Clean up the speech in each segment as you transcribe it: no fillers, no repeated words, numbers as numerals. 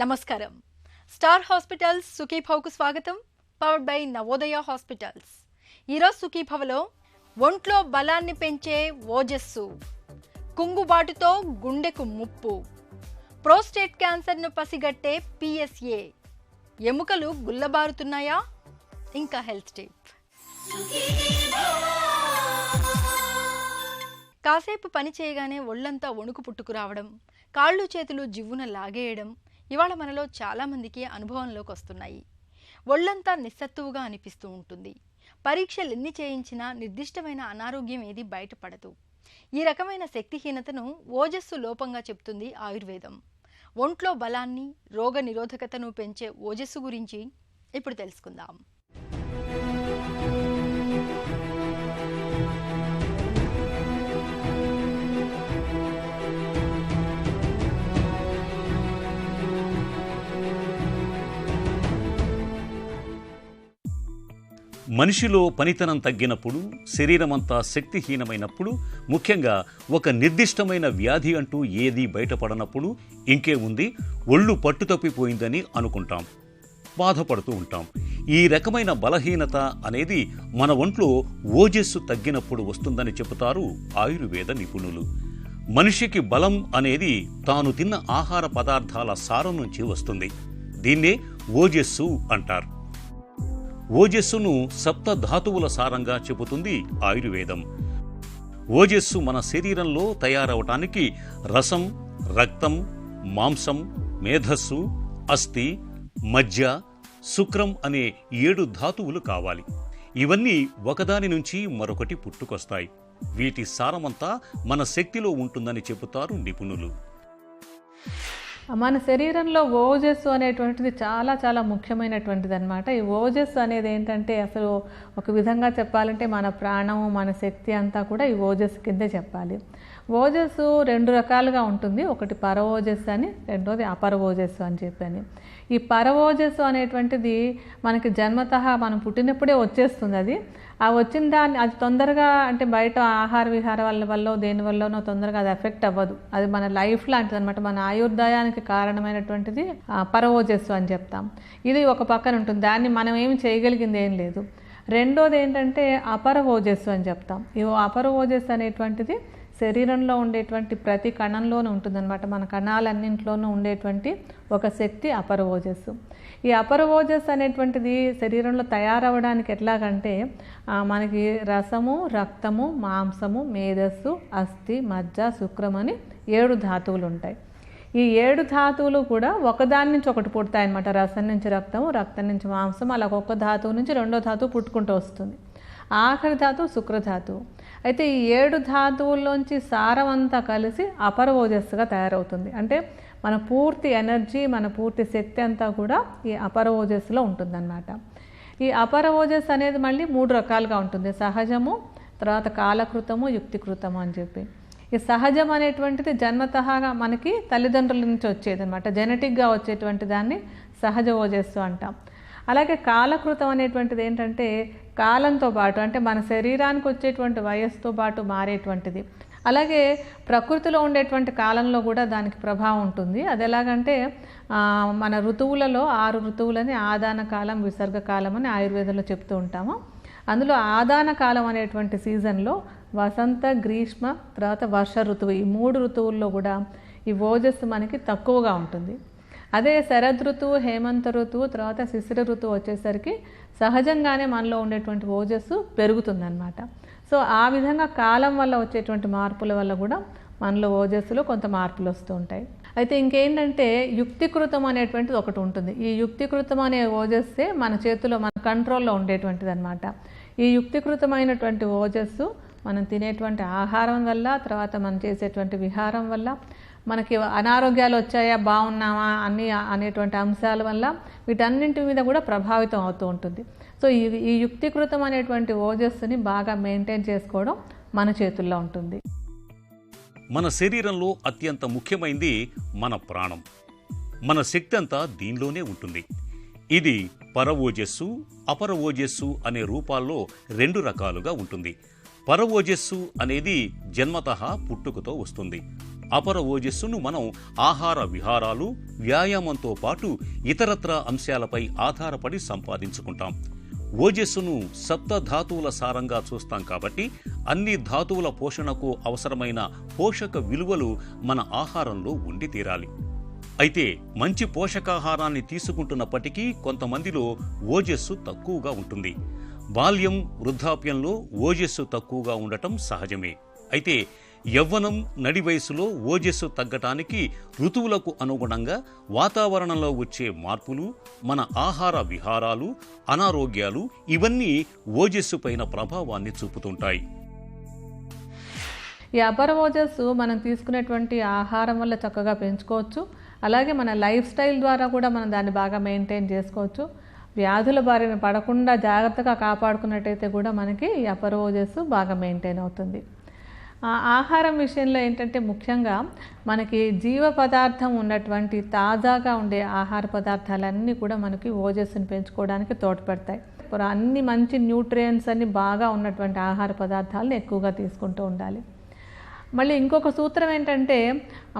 నమస్కారం. Star hospitals సుఖీభవకు స్వాగతం. Powered by Navodaya hospitals. ఈరోజు సుఖీభవలో ఒంట్లో బలాన్ని పెంచే ఓజస్సు, కుంగుబాటుతో గుండెకు ముప్పు, ప్రోస్టేట్ క్యాన్సర్ను పసిగట్టే పిఎస్ఏ, ఎముకలు గుల్లబారుతున్నాయా, ఇంకా హెల్త్ టిప్. కాసేపు పని చేయగానే ఒళ్ళంతా వణుకు పుట్టుకు రావడం, కాళ్ళు చేతులు జివ్వున లాగేయడం ఇవాళ మనలో చాలామందికి అనుభవంలోకి వస్తున్నాయి. ఒళ్ళంతా నిస్సత్తువుగా అనిపిస్తూ ఉంటుంది. పరీక్షలు ఎన్ని చేయించినా నిర్దిష్టమైన అనారోగ్యం ఏది బయటపడదు. ఈ రకమైన శక్తిహీనతను ఓజస్సు లోపంగా చెప్తుంది ఆయుర్వేదం. ఒంట్లో బలాన్ని, రోగ నిరోధకతను పెంచే ఓజస్సు గురించి ఇప్పుడు తెలుసుకుందాం. మనిషిలో పనితనం తగ్గినప్పుడు, శరీరమంతా శక్తిహీనమైనప్పుడు, ముఖ్యంగా ఒక నిర్దిష్టమైన వ్యాధి అంటూ ఏది బయటపడనప్పుడు ఇంకే ఉంది, ఒళ్ళు పట్టుతప్పిపోయిందని అనుకుంటాం, బాధపడుతూ ఉంటాం. ఈ రకమైన బలహీనత అనేది మన ఒంట్లో ఓజస్సు తగ్గినప్పుడు వస్తుందని చెబుతారు ఆయుర్వేద నిపుణులు. మనిషికి బలం అనేది తాను తిన్న ఆహార పదార్థాల సారం నుంచి వస్తుంది. దీన్నే ఓజస్సు అంటారు. ఓజస్సును సప్త ధాతువుల సారంగా చెబుతుంది ఆయుర్వేదం. ఓజస్సు మన శరీరంలో తయారవటానికి రసం, రక్తం, మాంసం, మేధస్సు, అస్థి, మజ్జ, శుక్రం అనే 7 ధాతువులు కావాలి. ఇవన్నీ ఒకదాని నుంచి మరొకటి పుట్టుకొస్తాయి. వీటి సారమంతా మన శక్తిలో ఉంటుందని చెబుతారు నిపుణులు. మన శరీరంలో ఓజస్సు అనేటువంటిది చాలా చాలా ముఖ్యమైనటువంటిది అనమాట. ఈ ఓజస్సు అనేది ఏంటంటే అసలు ఒక విధంగా చెప్పాలంటే మన ప్రాణము, మన శక్తి అంతా కూడా ఈ ఓజస్సు కిందే చెప్పాలి. ఓజస్సు 2 రకాలుగా ఉంటుంది. ఒకటి పరఓజస్సు అని, రెండోది అపరఓజస్సు అని చెప్పని. ఈ పరఓజస్సు అనేటువంటిది మనకి జన్మతః మనం పుట్టినప్పుడే వచ్చేస్తుంది. అది వచ్చిన దాన్ని అది తొందరగా అంటే బయట ఆహార విహార వల్ల దేని వల్లనో తొందరగా అది ఎఫెక్ట్ అవ్వదు. అది మన లైఫ్ లాంటిది అనమాట. మన ఆయుర్దాయానికి కారణమైనటువంటిది పరఓజస్సు అని చెప్తాం. ఇది ఒక పక్కన ఉంటుంది. దాన్ని మనం ఏమి చేయగలిగింది ఏం లేదు. రెండోది ఏంటంటే అపర ఓజస్సు అని చెప్తాం. ఈ అపర ఓజస్సు అనేటువంటిది శరీరంలో ఉండేటువంటి ప్రతి కణంలోనూ ఉంటుందన్నమాట. మన కణాలన్నింటిలోనూ ఉండేటువంటి ఒక శక్తి అపర ఓజస్సు. ఈ అపర ఓజస్సు అనేటువంటిది శరీరంలో తయారవడానికి ఎట్లాగంటే మనకి రసము, రక్తము, మాంసము, మేధస్సు, అస్థి, మజ్జ, శుక్రం అని 7 ధాతువులు ఉంటాయి. ఈ 7 ధాతువులు కూడా ఒకదాని నుంచి ఒకటి పుడతాయి అన్నమాట. రసం నుంచి రక్తము, రక్తం నుంచి మాంసం, అలా ఒక్క ధాతువు నుంచి రెండో ధాతువు పుట్టుకుంటూ వస్తుంది. ఆఖరి ధాతువు శుక్రధాతువు. అయితే ఈ 7 ధాతువుల్లోంచి సారం అంతా కలిసి అపర ఓజస్సుగా తయారవుతుంది. అంటే మన పూర్తి ఎనర్జీ, మన పూర్తి శక్తి అంతా కూడా ఈ అపర ఓజస్సులో ఉంటుందన్నమాట. ఈ అపర ఓజస్సు అనేది మళ్ళీ 3 రకాలుగా ఉంటుంది. సహజము, తర్వాత కాలకృతము, యుక్తికృతము అని చెప్పి. ఈ సహజం అనేటువంటిది జన్మతఃగా మనకి తల్లిదండ్రుల నుంచి వచ్చేది అనమాట. జెనెటిక్గా వచ్చేటువంటి దాన్ని సహజ ఓజస్సు అంటాం. అలాగే కాలకృతం అనేటువంటిది ఏంటంటే కాలంతో పాటు, అంటే మన శరీరానికి వచ్చేటువంటి వయస్సుతో పాటు మారేటువంటిది. అలాగే ప్రకృతిలో ఉండేటువంటి కాలంలో కూడా దానికి ప్రభావం ఉంటుంది. అది ఎలాగంటే మన ఋతువులలో 6 ఋతువులని ఆదాన కాలం, విసర్గ కాలం అని ఆయుర్వేదంలో చెప్తూ ఉంటాము. అందులో ఆదాన కాలం అనేటువంటి సీజన్లో వసంత, గ్రీష్మ, తర్వాత వర్ష ఋతువు, ఈ 3 ఋతువుల్లో కూడా ఈ ఓజస్సు మనకి తక్కువగా ఉంటుంది. అదే శరద్ ఋతువు, హేమంత ఋతువు, తర్వాత శిశిర ఋతువు వచ్చేసరికి సహజంగానే మనలో ఉండేటువంటి ఓజస్సు పెరుగుతుందన్నమాట. సో ఆ విధంగా కాలం వల్ల వచ్చేటువంటి మార్పుల వల్ల కూడా మనలో ఓజస్సులో కొంత మార్పులు వస్తూ ఉంటాయి. అయితే ఇంకేంటంటే యుక్తికృతం అనేటువంటిది ఒకటి ఉంటుంది. ఈ యుక్తికృతం అనే ఓజస్సే మన చేతిలో, మన కంట్రోల్లో ఉండేటువంటిది అనమాట. ఈ యుక్తికృతమైనటువంటి ఓజస్సు మనం తినేటువంటి ఆహారం వల్ల, తర్వాత మనం చేసేటువంటి విహారం వల్ల, మనకి అనారోగ్యాలు వచ్చాయా, బాగున్నామా అనేటువంటి అంశాల వల్ల వీటన్నింటి మీద కూడా ప్రభావితం అవుతూ ఉంటుంది. సో ఈ యుక్తికృతం అనేటువంటి ఓజస్సుని బాగా మెయింటైన్ చేసుకోవడం మన చేతుల్లో ఉంటుంది. మన శరీరంలో అత్యంత ముఖ్యమైనది మన ప్రాణం. మన శక్తి అంతా దీనిలోనే ఉంటుంది. ఇది పరఓజస్సు, అపర ఓజస్సు అనే రూపాల్లో 2 రకాలుగా ఉంటుంది. పరఓజస్సు అనేది జన్మతః పుట్టుకతో వస్తుంది. అపర ఓజస్సును మనం ఆహార విహారాలు, వ్యాయామంతో పాటు ఇతరత్రా అంశాలపై ఆధారపడి సంపాదించుకుంటాం. ఓజస్సును సప్త ధాతువుల సారంగా చూస్తాం కాబట్టి అన్ని ధాతువుల పోషణకు అవసరమైన పోషక విలువలు మన ఆహారంలో ఉండి తీరాలి. అయితే మంచి పోషకాహారాన్ని తీసుకుంటున్నప్పటికీ కొంతమందిలో ఓజస్సు తక్కువగా ఉంటుంది. బాల్యం, వృద్ధాప్యంలో ఓజస్సు తక్కువగా ఉండటం సహజమే. అయితే యవ్వనం, నడి వయసులో ఓజస్సు తగ్గటానికి ఋతువులకు అనుగుణంగా వాతావరణంలో వచ్చే మార్పులు, మన ఆహార విహారాలు, అనారోగ్యాలు ఇవన్నీ ఓజస్సు పైన ప్రభావాన్ని చూపుతుంటాయి. ఈ అపర ఓజస్సు మనం తీసుకునేటువంటి ఆహారం వల్ల చక్కగా పెంచుకోవచ్చు. అలాగే మన లైఫ్ స్టైల్ ద్వారా కూడా మనం దాన్ని బాగా మెయింటైన్ చేసుకోవచ్చు. వ్యాధుల బారిన పడకుండా జాగ్రత్తగా కాపాడుకున్నట్టయితే కూడా మనకి ఈ అపర ఓజస్సు బాగా మెయింటైన్ అవుతుంది. ఆహారం విషయంలో ఏంటంటే ముఖ్యంగా మనకి జీవ పదార్థం ఉన్నటువంటి తాజాగా ఉండే ఆహార పదార్థాలన్నీ కూడా మనకి ఓజస్సుని పెంచుకోవడానికి తోడ్పడతాయి. అన్ని మంచి న్యూట్రియంట్స్ అన్ని బాగా ఉన్నటువంటి ఆహార పదార్థాలను ఎక్కువగా తీసుకుంటూ ఉండాలి. మళ్ళీ ఇంకొక సూత్రం ఏంటంటే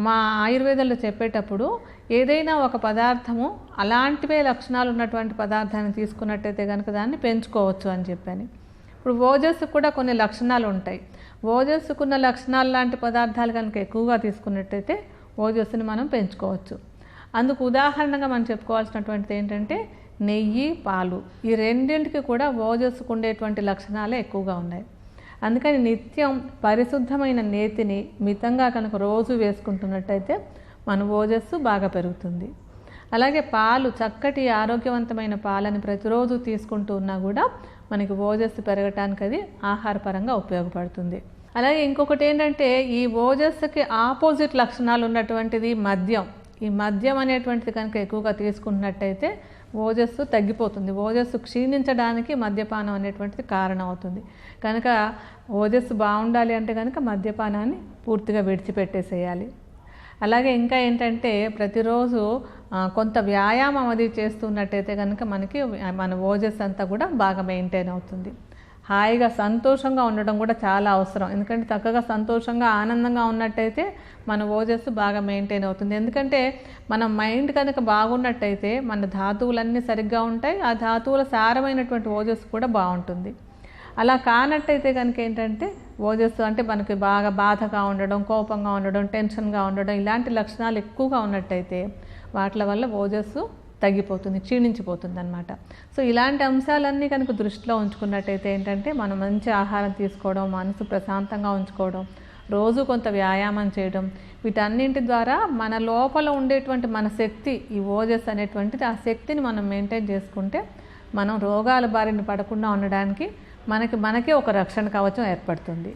మా ఆయుర్వేదంలో చెప్పేటప్పుడు ఏదైనా ఒక పదార్థము అలాంటివే లక్షణాలు ఉన్నటువంటి పదార్థాన్ని తీసుకున్నట్టయితే కనుక దాన్ని పెంచుకోవచ్చు అని చెప్పాను. ఇప్పుడు ఓజస్సుకు కూడా కొన్ని లక్షణాలు ఉంటాయి. ఓజస్సుకున్న లక్షణాలు లాంటి పదార్థాలు కనుక ఎక్కువగా తీసుకున్నట్టయితే ఓజస్సుని మనం పెంచుకోవచ్చు. అందుకు ఉదాహరణగా మనం చెప్పుకోవాల్సినటువంటిది ఏంటంటే నెయ్యి, పాలు ఈ రెండింటికి కూడా ఓజస్సుకు ఉండేటువంటి లక్షణాలే ఎక్కువగా ఉన్నాయి. అందుకని నిత్యం పరిశుద్ధమైన నేతిని మితంగా కనుక రోజు వేసుకుంటున్నట్టయితే మన ఓజస్సు బాగా పెరుగుతుంది. అలాగే పాలు, చక్కటి ఆరోగ్యవంతమైన పాలని ప్రతిరోజు తీసుకుంటూ ఉన్నా కూడా మనకి ఓజస్సు పెరగటానికి అది ఆహారపరంగా ఉపయోగపడుతుంది. అలాగే ఇంకొకటి ఏంటంటే ఈ ఓజస్సుకి ఆపోజిట్ లక్షణాలు ఉన్నటువంటిది మద్యం. ఈ మద్యం అనేటువంటిది కనుక ఎక్కువగా తీసుకున్నట్టయితే ఓజస్సు తగ్గిపోతుంది. ఓజస్సు క్షీణించడానికి మద్యపానం అనేటువంటిది కారణం అవుతుంది. కనుక ఓజస్సు బాగుండాలి అంటే కనుక మద్యపానాన్ని పూర్తిగా విడిచిపెట్టేసేయాలి. అలాగే ఇంకా ఏంటంటే ప్రతిరోజు కొంత వ్యాయామం అది చేస్తున్నట్టయితే కనుక మనకి మన ఓజస్ అంతా కూడా బాగా మెయింటైన్ అవుతుంది. హాయిగా సంతోషంగా ఉండడం కూడా చాలా అవసరం. ఎందుకంటే చక్కగా సంతోషంగా ఆనందంగా ఉన్నట్టయితే మన ఓజస్సు బాగా మెయింటైన్ అవుతుంది. ఎందుకంటే మన మైండ్ కనుక బాగున్నట్టయితే మన ధాతువులన్నీ సరిగ్గా ఉంటాయి. ఆ ధాతువుల సారమైనటువంటి ఓజస్సు కూడా బాగుంటుంది. అలా కానట్టయితే కనుక ఏంటంటే ఓజస్సు అంటే మనకి బాగా బాధగా ఉండడం, కోపంగా ఉండడం, టెన్షన్గా ఉండడం ఇలాంటి లక్షణాలు ఎక్కువగా ఉన్నట్టయితే వాటి వల్ల ఓజస్సు తగ్గిపోతుంది, క్షీణించిపోతుంది అన్నమాట. సో ఇలాంటి అంశాలన్నీ కనుక దృష్టిలో ఉంచుకున్నట్టయితే ఏంటంటే మనం మంచి ఆహారం తీసుకోవడం, మనసు ప్రశాంతంగా ఉంచుకోవడం, రోజు కొంత వ్యాయామం చేయడం, వీటన్నింటి ద్వారా మన లోపల ఉండేటువంటి మన శక్తి, ఈ ఓజస్ అనేటువంటిది, ఆ శక్తిని మనం మెయింటైన్ చేసుకుంటే మనం రోగాల బారిన పడకుండా ఉండడానికి మనకే ఒక రక్షణ కవచం ఏర్పడుతుంది.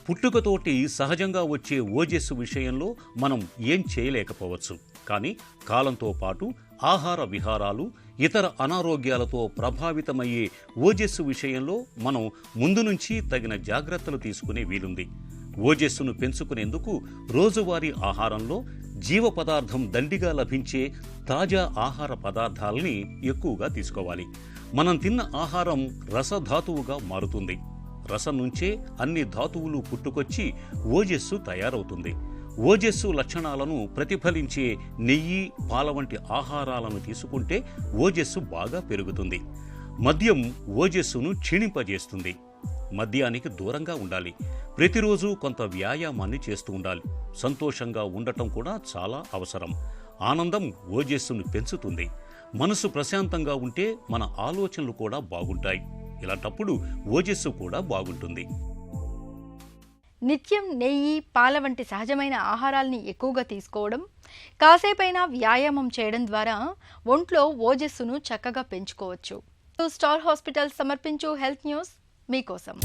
పుట్టుకతోటి సహజంగా వచ్చే ఓజస్సు విషయంలో మనం ఏం చేయలేకపోవచ్చు. కానీ కాలంతో పాటు ఆహార విహారాలు, ఇతర అనారోగ్యాలతో ప్రభావితమయ్యే ఓజస్సు విషయంలో మనం ముందు నుంచి తగిన జాగ్రత్తలు తీసుకునే వీలుంది. ఓజస్సును పెంచుకునేందుకు రోజువారీ ఆహారంలో జీవ పదార్థం దండిగా లభించే తాజా ఆహార పదార్థాలని ఎక్కువగా తీసుకోవాలి. మనం తిన్న ఆహారం రసధాతువుగా మారుతుంది. రసం నుంచే అన్ని ధాతువులు పుట్టుకొచ్చి ఓజస్సు తయారవుతుంది. ఓజస్సు లక్షణాలను ప్రతిఫలించే నెయ్యి, పాల వంటి ఆహారాలను తీసుకుంటే ఓజస్సు బాగా పెరుగుతుంది. మద్యం ఓజస్సును క్షీణింపజేస్తుంది. మద్యానికి దూరంగా ఉండాలి. ప్రతిరోజు కొంత వ్యాయామాన్ని చేస్తూ ఉండాలి. సంతోషంగా ఉండటం కూడా చాలా అవసరం. ఆనందం ఓజస్సును పెంచుతుంది. మనసు ప్రశాంతంగా ఉంటే మన ఆలోచనలు కూడా బాగుంటాయి. ఇలాంటప్పుడు ఓజస్సు కూడా బాగుంటుంది. నిత్యం నెయ్యి, పాల వంటి సహజమైన ఆహారాల్ని ఎక్కువగా తీసుకోవడం, కాసేపైనా వ్యాయామం చేయడం ద్వారా ఒంట్లో ఓజస్సును చక్కగా పెంచుకోవచ్చు. స్టార్ హాస్పిటల్ సమర్పించు హెల్త్ న్యూస్ మీకోసం.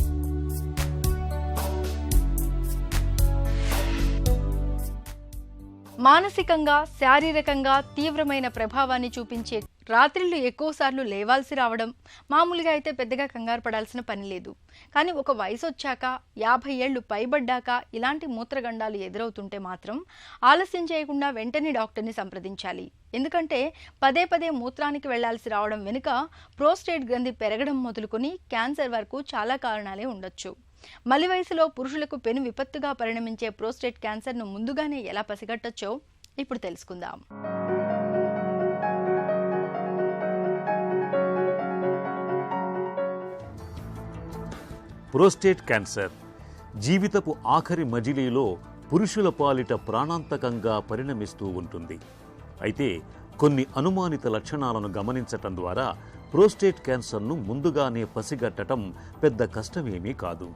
మానసికంగా, శారీరకంగా తీవ్రమైన ప్రభావాన్ని చూపించే రాత్రిళ్ళు ఎక్కువసార్లు లేవాల్సి రావడం మామూలుగా అయితే పెద్దగా కంగారు పడాల్సిన పని లేదు. కానీ ఒక వయసు వచ్చాక, 50 ఏళ్లు పైబడ్డాక ఇలాంటి మూత్రగండాలు ఎదురవుతుంటే మాత్రం ఆలస్యం చేయకుండా వెంటనే డాక్టర్ని సంప్రదించాలి. ఎందుకంటే పదే పదే మూత్రానికి వెళ్లాల్సి రావడం వెనుక ప్రోస్టేట్ గ్రంథి పెరగడం మొదలుకొని క్యాన్సర్ వరకు చాలా కారణాలే ఉండొచ్చు. మలి వయసులో పురుషులకు పెను విపత్తుగా పరిణమించే ప్రోస్టేట్ క్యాన్సర్ను ముందుగానే ఎలా పసిగట్టొచ్చో ఇప్పుడు తెలుసుకుందాం. ప్రోస్టేట్ క్యాన్సర్ జీవితపు ఆఖరి మజిలీలో పురుషుల పాలిట ప్రాణాంతకంగా పరిణమిస్తూ ఉంటుంది. అయితే కొన్ని అనుమానిత లక్షణాలను గమనించటం ద్వారా ప్రోస్టేట్ క్యాన్సర్ను ముందుగానే పసిగట్టడం పెద్ద కష్టమేమీ కాదు.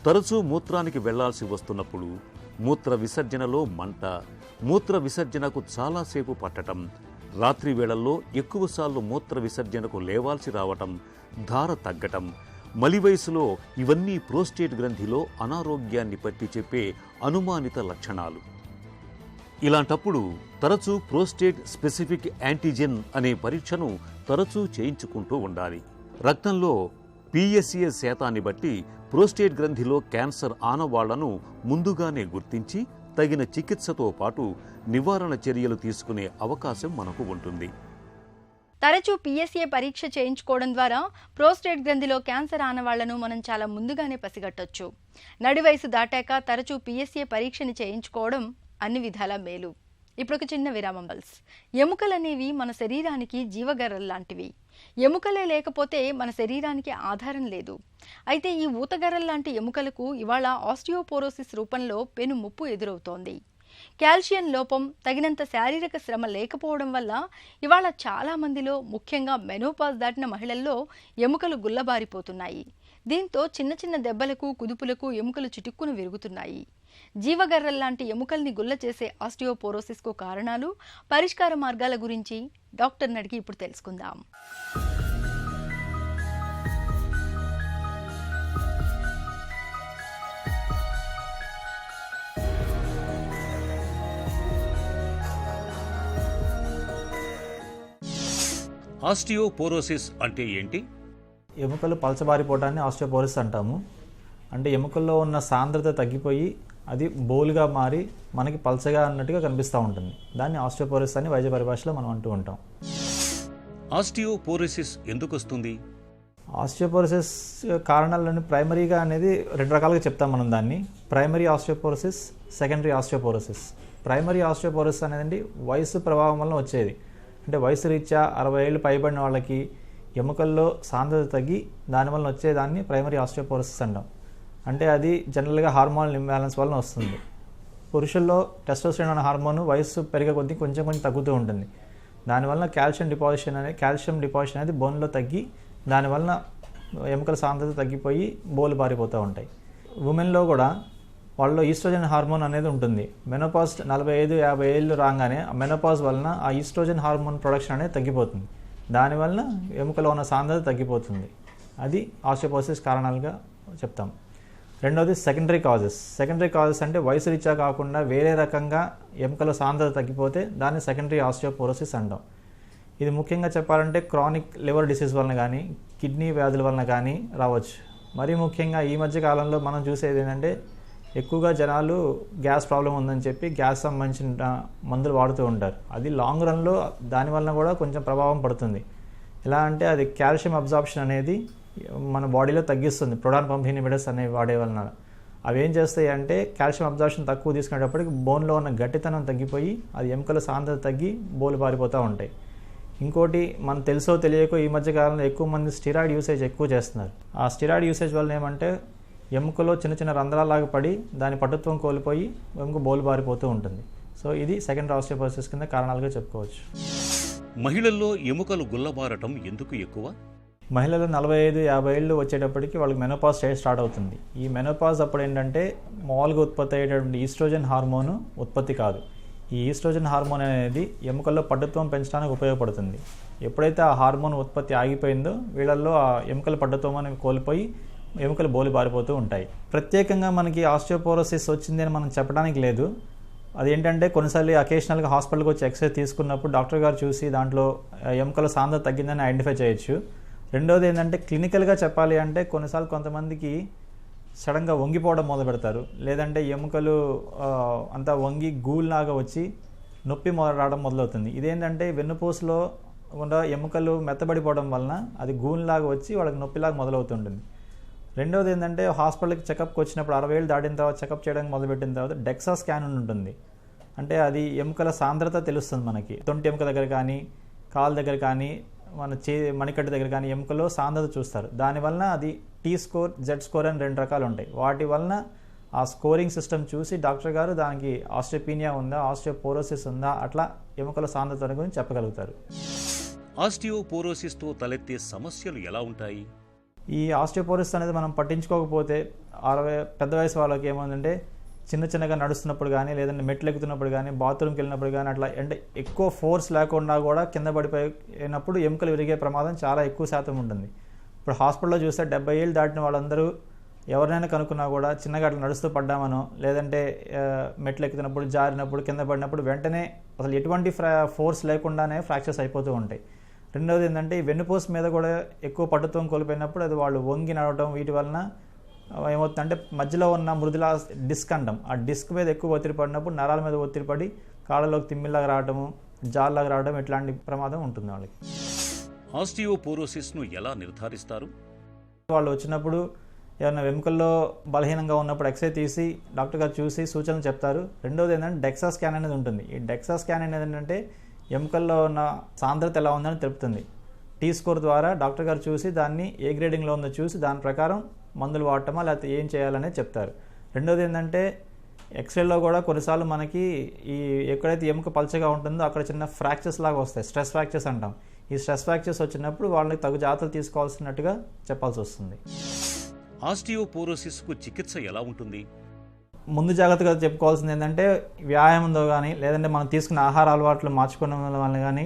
తరచూ మూత్రానికి వెళ్లాల్సి వస్తున్నప్పుడు, మూత్ర విసర్జనలో మంట, మూత్ర విసర్జనకు చాలాసేపు పట్టడం, రాత్రి వేళల్లో ఎక్కువసార్లు మూత్ర విసర్జనకు లేవాల్సి రావటం, ధార తగ్గటం, మలి వయసులో ఇవన్నీ ప్రోస్టేట్ గ్రంథిలో అనారోగ్యాన్ని పట్టి చెప్పే అనుమానిత లక్షణాలు. ఇలాంటప్పుడు తరచూ ప్రోస్టేట్ స్పెసిఫిక్ యాంటీజెన్ అనే పరీక్షను తరచూ చేయించుకుంటూ ఉండాలి. రక్తంలో PSA శాతాన్ని బట్టి ప్రోస్టేట్ గ్రంథిలో క్యాన్సర్ ఆనవాళ్లను ముందుగానే గుర్తించి తగిన చికిత్సతో పాటు నివారణ చర్యలు తీసుకునే అవకాశం మనకు ఉంటుంది. తరచూ PSA పరీక్ష చేయించుకోవడం ద్వారా ప్రోస్టేట్ గ్రంథిలో క్యాన్సర్ ఆనవాళ్లను మనం చాలా ముందుగానే పసిగట్టొచ్చు. నడి వయసు దాటాక తరచూ PSA పరీక్షని చేయించుకోవడం అన్ని విధాలా మేలు. ఇప్పుడు ఒక చిన్న విరామం. ఎముకలనేవి మన శరీరానికి జీవగర్రల్లాంటివి. ఎముకలే లేకపోతే మన శరీరానికి ఆధారం లేదు. అయితే ఈ ఊతగర్రల్లాంటి ఎముకలకు ఇవాళ ఆస్టియోపోరోసిస్ రూపంలో పెను ముప్పు ఎదురవుతోంది. కాల్షియం లోపం, తగినంత శారీరక శ్రమ లేకపోవడం వల్ల ఇవాళ చాలా మందిలో, ముఖ్యంగా మెనోపాజ్ దాటిన మహిళల్లో ఎముకలు గుల్లబారిపోతున్నాయి. దీంతో చిన్న చిన్న దెబ్బలకు, కుదుపులకు ఎముకలు చిటుక్కును విరుగుతున్నాయి. జీవగర్రల్లాంటి ఎముకల్ని గుల్ల చేసే ఆస్టియోపోరోసిస్కు కారణాలు, పరిష్కార మార్గాల గురించి డాక్టర్ని అడిగి ఇప్పుడు తెలుసుకుందాం. ఆస్టియోపోరోసిస్ అంటే ఏంటి? ఎముకలు పలచబారిపోవడాన్ని ఆస్టియోపోరోసిస్ అంటాము. అంటే ఎముకల్లో ఉన్న సాంద్రత తగ్గిపోయి అది బోల్గా మారి మనకి పలచగా అన్నట్టుగా కనిపిస్తూ ఉంటుంది. దాన్ని ఆస్టియోపోరోసిస్ అని వైద్య పరిభాషలో మనం అంటూ ఉంటాం. ఆస్టియోపోరోసిస్ ఎందుకు వస్తుంది? ఆస్టియోపోరోసిస్ కారణాలను ప్రైమరీగా అనేది రెండు రకాలుగా చెప్తాం మనం దాన్ని. Primary osteoporosis, secondary osteoporosis. Primary osteoporosis అనేది వయసు ప్రభావం వల్ల వచ్చేది. అంటే వయసు రీత్యా 60 ఏళ్ళు పైబడిన వాళ్ళకి ఎముకల్లో సాంద్రత తగ్గి దానివల్ల వచ్చేదాన్ని ప్రైమరీ ఆస్టియోపోరోసిస్ అంటాం. అంటే అది జనరల్గా హార్మోనల్ ఇంబ్యాలెన్స్ వలన వస్తుంది. పురుషుల్లో టెస్టోస్టెరాన్ అనే హార్మోన్ వయసు పెరిగే కొద్దీ కొంచెం తగ్గుతూ ఉంటుంది. దానివల్ల కాల్షియం డిపాజిషన్ అనేది బోన్లో తగ్గి దానివల్ల ఎముకల సాంద్రత తగ్గిపోయి బోలు బారిపోతూ ఉంటాయి. ఉమెన్లో కూడా వాళ్ళలో ఈస్ట్రోజన్ హార్మోన్ అనేది ఉంటుంది. మెనోపాజ్ 45-50 ఏళ్ళు రాగానే ఆ మెనోపాజ్ వలన ఆ ఈస్ట్రోజన్ హార్మోన్ ప్రొడక్షన్ అనేది తగ్గిపోతుంది. దానివల్ల ఎముకలో ఉన్న సాంద్రత తగ్గిపోతుంది. అది ఆస్టియోపోరోసిస్ కారణాలుగా చెప్తాం. రెండవది సెకండరీ కాజెస్ అంటే వయసు రీత్యా కాకుండా వేరే రకంగా ఎముకల సాంద్రత తగ్గిపోతే దాన్ని సెకండరీ ఆస్టియోపోరోసిస్ అంటాం. ఇది ముఖ్యంగా చెప్పాలంటే క్రానిక్ లివర్ డిసీజ్ వలన కానీ, కిడ్నీ వ్యాధుల వలన కానీ రావచ్చు. మరీ ముఖ్యంగా ఈ మధ్య కాలంలో మనం చూసేది ఏంటంటే ఎక్కువగా జనాలు గ్యాస్ ప్రాబ్లం ఉందని చెప్పి గ్యాస్ సంబంధించిన మందులు వాడుతూ ఉంటారు. అది లాంగ్ రన్లో దానివల్ల కూడా కొంచెం ప్రభావం పడుతుంది. ఎలా అంటే అది కాల్షియం అబ్జార్ప్షన్ అనేది మన బాడీలో తగ్గిస్తుంది. ప్రొడాన్ పంప్ ఇన్హిబిటర్స్ అనేవి వాడే వలన అవి ఏం చేస్తాయి అంటే కాల్షియం అబ్జార్ప్షన్ తక్కువ తీసుకునేటప్పటికి బోన్లో ఉన్న గట్టితనం తగ్గిపోయి అది ఎముకల సాంద్రత తగ్గి బోలు పారిపోతూ ఉంటాయి. ఇంకోటి మనం తెలుసో తెలియకో ఈ మధ్య కాలంలో ఎక్కువ మంది స్టిరాయిడ్ యూసేజ్ ఎక్కువ చేస్తున్నారు. ఆ స్టిరాయిడ్ యూసేజ్ వల్ల ఏమంటే ఎముకలో చిన్న చిన్న రంధ్రాలాగా పడి దాని పటుత్వం కోల్పోయి ఎముక బోలు బారిపోతూ ఉంటుంది. సో ఇది సెకండరీ ఆస్టియోపోరోసిస్ కింద కారణాలుగా చెప్పుకోవచ్చు. మహిళల్లో ఎముకలు గుల్లబారటం ఎందుకు ఎక్కువ? మహిళలు 45-50 ఏళ్ళు వచ్చేటప్పటికి వాళ్ళకి మెనోపాజ్ స్టేజ్ స్టార్ట్ అవుతుంది. ఈ మెనోపాజ్ అప్పుడు ఏంటంటే మామూలుగా ఉత్పత్తి అయ్యేటువంటి ఈస్ట్రోజన్ హార్మోన్ ఉత్పత్తి కాదు. ఈ ఈస్ట్రోజన్ హార్మోన్ అనేది ఎముకల్లో పటుత్వం పెంచడానికి ఉపయోగపడుతుంది. ఎప్పుడైతే ఆ హార్మోన్ ఉత్పత్తి ఆగిపోయిందో వీళ్ళల్లో ఆ ఎముకల పటుత్వం అనేవి కోల్పోయి ఎముకలు బోలు బారిపోతూ ఉంటాయి. ప్రత్యేకంగా మనకి ఆస్టియోపోరోసిస్ వచ్చింది అని మనం చెప్పడానికి లేదు. అదేంటంటే కొన్నిసార్లు అకేషనల్గా హాస్పిటల్కి వచ్చి ఎక్స్రే తీసుకున్నప్పుడు డాక్టర్ గారు చూసి దాంట్లో ఎముకల సాంద్రత తగ్గిందని ఐడెంటిఫై చేయొచ్చు. రెండోది ఏంటంటే క్లినికల్గా చెప్పాలి అంటే కొన్నిసార్లు కొంతమందికి సడన్గా వంగిపోవడం మొదలు పెడతారు. లేదంటే ఎముకలు అంతా వంగి గూల్లాగా వచ్చి నొప్పి రావడం మొదలవుతుంది. ఇదేంటంటే వెన్నుపూసలో ఉన్న ఎముకలు మెత్తబడిపోవడం వలన అది గూల్లాగా వచ్చి వాళ్ళకి నొప్పిలాగా మొదలవుతుంటుంది. రెండవది ఏంటంటే హాస్పిటల్కి చెకప్కి వచ్చినప్పుడు 60 ఏళ్ళు దాటిన తర్వాత చెకప్ చేయడానికి మొదలుపెట్టిన తర్వాత డెక్సా స్కాన్ అని ఉంటుంది. అంటే అది ఎముకల సాంద్రత తెలుస్తుంది మనకి. తొంటి ఎముక దగ్గర కానీ, కాలు దగ్గర కానీ, మన మణికట్టు దగ్గర కానీ ఎముకలో సాంద్రత చూస్తారు. దానివలన అది టీ స్కోర్, జెడ్ స్కోర్ అని 2 రకాలు ఉంటాయి. వాటి వలన ఆ స్కోరింగ్ సిస్టమ్ చూసి డాక్టర్ గారు దానికి ఆస్టియోపీనియా ఉందా, ఆస్టియోపోరోసిస్ ఉందా, అట్లా ఎముకల సాంద్రత గురించి చెప్పగలుగుతారు. ఆస్టియోపోరోసిస్తో తలెత్తే సమస్యలు ఎలా ఉంటాయి? ఈ ఆస్టియోపోరోసిస్ అనేది మనం పట్టించుకోకపోతే 60 పెద్ద వయసు వాళ్ళకి ఏముందంటే చిన్నగా నడుస్తున్నప్పుడు కానీ, లేదంటే మెట్లు ఎక్కుతున్నప్పుడు కానీ, బాత్రూమ్కి వెళ్ళినప్పుడు కానీ, అట్లా అంటే ఎక్కువ ఫోర్స్ లేకుండా కూడా కింద పడిపోయినప్పుడు ఎముకలు విరిగే ప్రమాదం చాలా ఎక్కువ శాతం ఉంటుంది. ఇప్పుడు హాస్పిటల్లో చూస్తే 70 ఏళ్ళు దాటిన వాళ్ళందరూ ఎవరినైనా కనుక్కున్నా కూడా చిన్నగా అట్లా నడుస్తూ పడ్డామనో, లేదంటే మెట్లు ఎక్కుతున్నప్పుడు, జారినప్పుడు, కింద పడినప్పుడు వెంటనే అసలు ఎటువంటి ఫోర్స్ లేకుండానే ఫ్రాక్చర్స్ అయిపోతూ ఉంటాయి. రెండవది ఏంటంటే ఈ వెన్నుపూస మీద కూడా ఎక్కువ పట్టుత్వం కోల్పోయినప్పుడు అది వాళ్ళు వంగి నడవడం, వీటి వలన ఏమవుతుందంటే మధ్యలో ఉన్న మృదుల డిస్క్ అంటాం, ఆ డిస్క్ మీద ఎక్కువ ఒత్తిడి పడినప్పుడు నరాల మీద ఒత్తిడి పడి కాళ్ళలోకి తిమ్మిలాగా రావడము, జాల్లాగా రావడం, ఇట్లాంటి ప్రమాదం ఉంటుంది వాళ్ళకి. ఆస్టియోపోరోసిస్ను ఎలా నిర్ధారిస్తారు? వాళ్ళు వచ్చినప్పుడు ఏమైనా వెముకల్లో బలహీనంగా ఉన్నప్పుడు ఎక్స్రే తీసి డాక్టర్ గారు చూసి సూచనలు చెప్తారు. రెండవది ఏంటంటే డెక్సా స్కాన్ అనేది ఉంటుంది. ఈ డెక్సా స్కాన్ అనేది ఏంటంటే ఎముకల్లో ఉన్న సాంద్రత ఎలా ఉందని తెలుపుతుంది. టీ స్కోర్ ద్వారా డాక్టర్ గారు చూసి దాన్ని ఏ గ్రేడింగ్లో ఉందో చూసి దాని ప్రకారం మందులు వాడటమా లేకపోతే ఏం చేయాలనే చెప్తారు. రెండోది ఏంటంటే ఎక్స్రేలో కూడా కొన్నిసార్లు మనకి ఈ ఎక్కడైతే ఎముక పల్చగా ఉంటుందో అక్కడ చిన్న ఫ్రాక్చర్స్ లాగా వస్తాయి, స్ట్రెస్ ఫ్రాక్చర్స్ అంటాం. ఈ స్ట్రెస్ ఫ్రాక్చర్స్ వచ్చినప్పుడు వాళ్ళకి తగు జాగ్రత్తలు తీసుకోవాల్సినట్టుగా చెప్పాల్సి వస్తుంది. ఆస్టియోపోరోసిస్కు చికిత్స ఎలా ఉంటుంది? ముందు జాగ్రత్తగా చెప్పుకోవాల్సింది ఏంటంటే వ్యాయామంతో కానీ, లేదంటే మనం తీసుకున్న ఆహార అలవాట్లు మార్చుకోవడం వల్ల కానీ,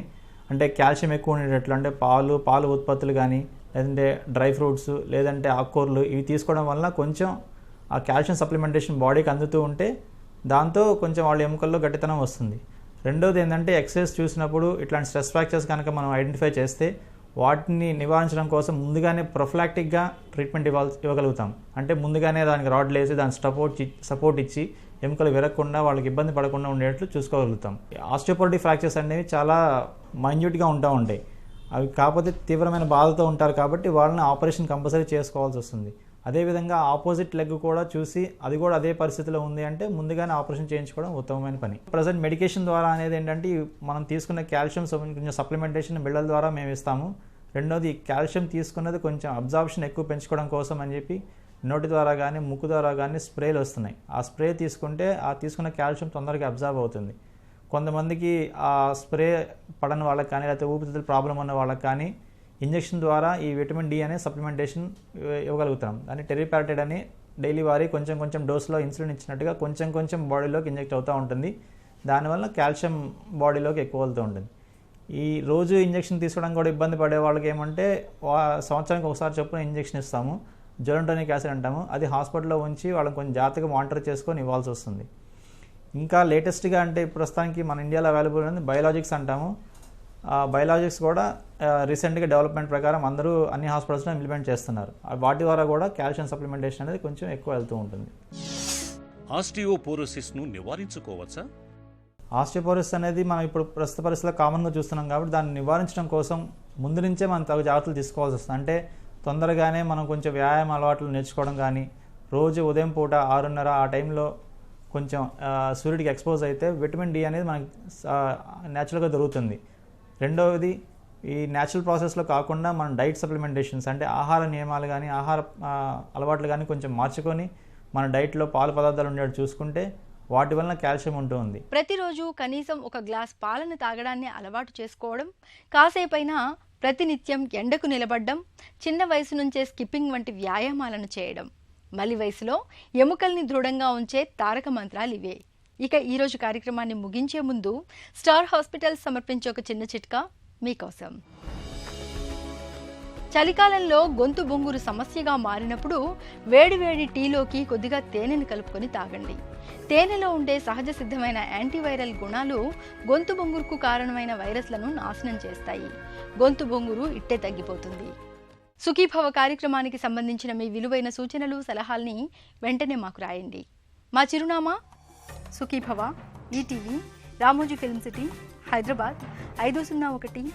అంటే కాల్షియం ఎక్కువ ఉండేటట్లు అంటే పాలు ఉత్పత్తులు కానీ, లేదంటే డ్రై ఫ్రూట్స్, లేదంటే ఆకుకూరలు ఇవి తీసుకోవడం వల్ల కొంచెం ఆ కాల్షియం సప్లిమెంటేషన్ బాడీకి అందుతూ ఉంటే దాంతో కొంచెం వాళ్ళ ఎముకల్లో గట్టితనం వస్తుంది. రెండోది ఏంటంటే ఎక్సర్సైజ్ చూసినప్పుడు ఇట్లాంటి స్ట్రెస్ ఫ్రాక్చర్స్ కనుక మనం ఐడెంటిఫై చేస్తే వాటిని నివారించడం కోసం ముందుగానే ప్రొఫిలాక్టిక్గా ట్రీట్మెంట్ ఇవ్వగలుగుతాం. అంటే ముందుగానే దానికి రాడ్లు వేసి దాని సపోర్ట్ ఇచ్చి ఎముకలు విరగకుండా వాళ్ళకి ఇబ్బంది పడకుండా ఉండేట్లు చూసుకోగలుగుతాం. ఆస్టియోపోరోటిక్ ఫ్రాక్చర్స్ అనేవి చాలా మైన్యూట్గా ఉంటాయి. అవి కాకపోతే తీవ్రమైన బాధతో ఉంటారు కాబట్టి వాళ్ళని ఆపరేషన్ కంపల్సరీ చేసుకోవాల్సి వస్తుంది. అదేవిధంగా ఆపోజిట్ లెగ్ కూడా చూసి అది కూడా అదే పరిస్థితిలో ఉంది అంటే ముందుగానే ఆపరేషన్ చేయించుకోవడం ఉత్తమమైన పని. ప్రజెంట్ మెడికేషన్ ద్వారా అనేది ఏంటంటే మనం తీసుకున్న కాల్షియం కొంచెం సప్లిమెంటేషన్ బిళ్ళల ద్వారా మేము ఇస్తాము. రెండోది కాల్షియం తీసుకున్నది కొంచెం అబ్జార్ప్షన్ ఎక్కువ పెంచుకోవడం కోసం అని చెప్పి నోటి ద్వారా కానీ, ముక్కు ద్వారా కానీ స్ప్రేలు వస్తున్నాయి. ఆ స్ప్రే తీసుకుంటే ఆ తీసుకున్న కాల్షియం తొందరగా అబ్జార్బ్ అవుతుంది. కొంతమందికి ఆ స్ప్రే పడని వాళ్ళకి కానీ, లేకపోతే ఊపిరితిత్తుల ప్రాబ్లం ఉన్న వాళ్ళకి కానీ ఇంజెక్షన్ ద్వారా ఈ విటమిన్ డి అనే సప్లిమెంటేషన్ ఇవ్వగలుగుతాం. దాన్ని టెరిపారటైడ్ అని డైలీ వారీ కొంచెం డోస్లో ఇన్సులిన్ ఇచ్చినట్టుగా కొంచెం బాడీలోకి ఇంజెక్ట్ అవుతూ ఉంటుంది. దానివల్ల కాల్షియం బాడీలోకి ఎక్కువ వెళ్తూ ఉంటుంది. ఈ రోజు ఇంజెక్షన్ తీసుకోవడం కూడా ఇబ్బంది పడే వాళ్ళకి ఏమంటే సంవత్సరానికి ఒకసారి చొప్పున ఇంజెక్షన్ ఇస్తాము, జోరంటోనిక్ యాసిడ్ అంటాము. అది హాస్పిటల్లో ఉంచి వాళ్ళని కొంచెం జాగ్రత్తగా మానిటర్ చేసుకొని ఇవ్వాల్సి వస్తుంది. ఇంకా లేటెస్ట్గా అంటే ప్రస్తుతానికి మన ఇండియాలో అవైలబుల్ ఉంది బయోలాజిక్స్ అంటాము. బయోలాజిక్స్ కూడా రీసెంట్గా డెవలప్మెంట్ ప్రకారం అందరూ అన్ని హాస్పిటల్స్లో ఇంప్లిమెంట్ చేస్తున్నారు. వాటి ద్వారా కూడా కాల్షియం సప్లిమెంటేషన్ అనేది కొంచెం ఎక్కువ వెళ్తూ ఉంటుంది. ఆస్టియోపోరోసిస్ను నివారించుకోవచ్చా? ఆస్టియోపోరోసిస్ అనేది మనం ఇప్పుడు ప్రస్తుత పరిస్థితుల్లో కామన్గా చూస్తున్నాం కాబట్టి దాన్ని నివారించడం కోసం ముందు నుంచే మనం తగు జాగ్రత్తలు తీసుకోవాల్సి వస్తుంది. అంటే తొందరగానే మనం కొంచెం వ్యాయామ అలవాట్లు నేర్చుకోవడం కానీ, రోజు ఉదయం పూట 6:30 ఆ టైంలో కొంచెం సూర్యుడికి ఎక్స్పోజ్ అయితే విటమిన్ డి అనేది మనకి న్యాచురల్గా దొరుకుతుంది. రెండవది ఈ న్యాచురల్ ప్రాసెస్లో కాకుండా మనం డైట్ సప్లిమెంటేషన్స్ అంటే ఆహార నియమాలు కానీ, ఆహార అలవాట్లు కానీ కొంచెం మార్చుకొని మన డైట్లో పాలు పదార్థాలు ఉండేవి చూసుకుంటే వాటి వలన కాల్షియం ఉంటుంది. ప్రతిరోజు కనీసం ఒక గ్లాస్ పాలను తాగడాన్ని అలవాటు చేసుకోవడం, కాసేపైనా ప్రతినిత్యం ఎండకు నిలబడడం, చిన్న వయసు నుంచే స్కిప్పింగ్ వంటి వ్యాయామాలను చేయడం, మలి వయసులో ఎముకల్ని దృఢంగా ఉంచే తారక మంత్రాలు ఇవే. ఇక ఈరోజు కార్యక్రమాన్ని ముగించే ముందు స్టార్ హాస్పిటల్ సమర్పించే ఒక చిన్న చిట్కా మీకోసం. చలికాలంలో గొంతు బొంగురు సమస్యగా మారినప్పుడు వేడివేడి టీలోకి కొద్దిగా తేనెను కలుపుకొని తాగండి. తేనెలో ఉండే సహజ సిద్ధమైన యాంటీవైరల్ గుణాలు గొంతు బొంగురుకు కారణమైన వైరస్లను నాశనం చేస్తాయి. గొంతు బొంగురు ఇట్టే తగ్గిపోతుంది. సుఖీభవ కార్యక్రమానికి సంబంధించిన మీ విలువైన సూచనలు, సలహాల్ని వెంటనే మాకు రాయండి. మా చిరునామా Sukhibhava, ETV, Ramoji film city, Hyderabad 501